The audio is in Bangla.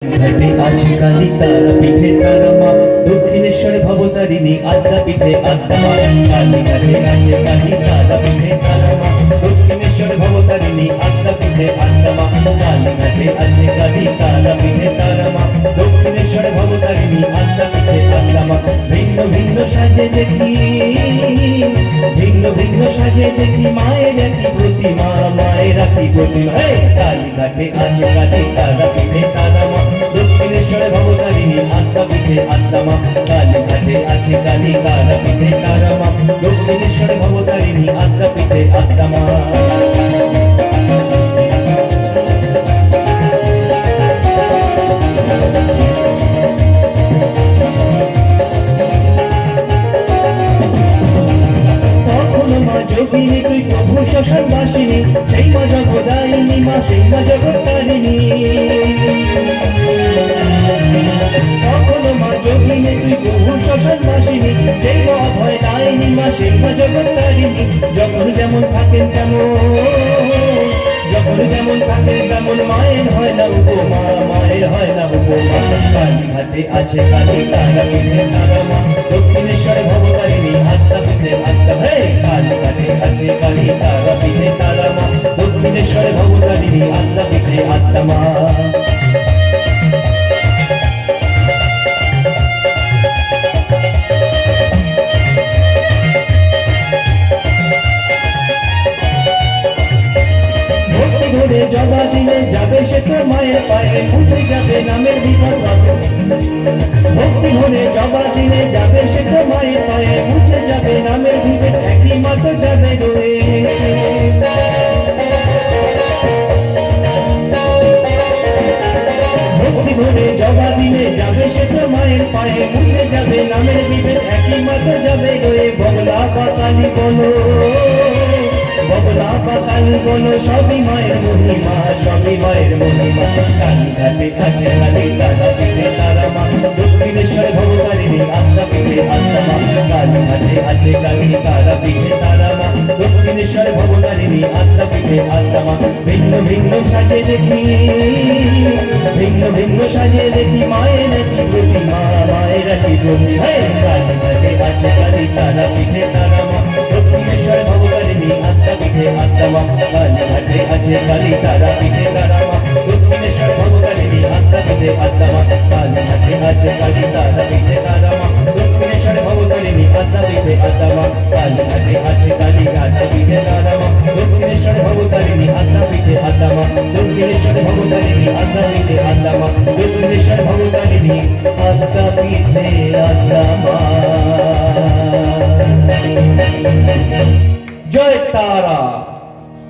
ঘাটে আছে কালী তারা পিঠে তারা মা দক্ষিণেশ্বরে ভবতারিণী আদ্যা পিঠে আদ্যা মা কালী ঘাটে আছে কালী তারা পিঠে তারা মা দক্ষিণেশ্বরে ভবতারিণী আদ্যা পিঠে আদ্যা মা কালী ঘাটে আছে কালী তারা পিঠে তারা মা দক্ষিণেশ্বরে ভবতারিণী আদ্যা পিঠে আদ্যা মা ভিন্ন ভিন্ন সাজে দেখি মায়ের একই প্রতিমা মায়ের একই প্রতিমা কালী ঘাটে আছে কালী তারা পিঠে তারা মা দক্ষিণেশ্বরে ভবতারিণী আদ্যা পিঠে আদ্যা মা কালী ঘাটে আছে কালী তারা পিঠে তারা মা দক্ষিণেশ্বরে ভবতারিণী আদ্যা পিঠে আদ্যা মা যোগিনী তুই প্রভু শ্মশান বাসিনী সেই মা জগদায়িনী মা সেই মা জগত্তারিণী কখনো মা যোগিনী তুই প্রভু শ্মশান বাসিনী সেই মা অভয় দায়িনী মা সেই মা জগত্তারিণী যখন যেমন থাকেন তেমন মায়ের হয় না উপমা মায়ের হয় না উপমা কালী ঘাটে আছে কালী তারা পিঠে তারা মা দক্ষিণেশ্বরে ভবতারিণী আদ্যা পিঠে আদ্যা কালী ঘাটে আছে কালী তারা পিঠে তারা মা দক্ষিণেশ্বরে ভবতারিণী আদ্যা পিঠে আদ্যা মা জবা দিলে যাবে সে তো মায়ের পায়ে মুছে যাবে নামের বিপদ ভক্তি ভরে জবা দিলে যাবে সে তো মায়ের পায়ে মুছে যাবে নামের বিপদ একই মতো যাবে রয়ে ভক্তি ভরে জবা দিলে যাবে সে তো মায়ের পায়ে মুছে যাবে নামের বিপদ একই মতো যাবে রয়ে বগলা পাতালি বলো বগলা পাতালি বলো সবই মায়ের মহিমা সবই মায়ের মহিমা কালী ঘাটে আছে কালী তারা পিঠে তারা মা দক্ষিণেশ্বরে ভবতারিণী আদ্যা পিঠে আদ্যা মা কালী ঘাটে আছে কালী তারা পিঠে তারা মা দক্ষিণেশ্বরে ভবতারিণী আদ্যা পিঠে আদ্যা মা ভিন্ন ভিন্ন সাজে দেখি মায়ের একই প্রতিমা মায়ের একই প্রতিমা কালী ঘাটে আছে কালী তারা পিঠে তারা মা দক্ষিণেশ্বরে ভবতারিণী আদ্যা পিঠে আদ্যা মা কালী ঘাটে আছে কালী তারা পিঠে তারা মা দক্ষিণেশ্বর ভবতারিণী আদ্যা পিঠে আদ্যা মা কালী ঘাটে আছে কালী তারা পিঠে তারা মা দক্ষিণেশ্বর ভবতারিণী আদ্যা পিঠে আদ্যা মা কালী ঘাটে আছে কালী তারা পিঠে তারা মা দক্ষিণেশ্বর ভবতারিণী আদ্যা পিঠে আদ্যা মা দক্ষিণেশ্বর ভবতারিণী আদ্যা পিঠে আদ্যা মা দক্ষিণেশ্বর ভবতারিণী আদ্যা পিঠে আদ্যা মা জয় তারা।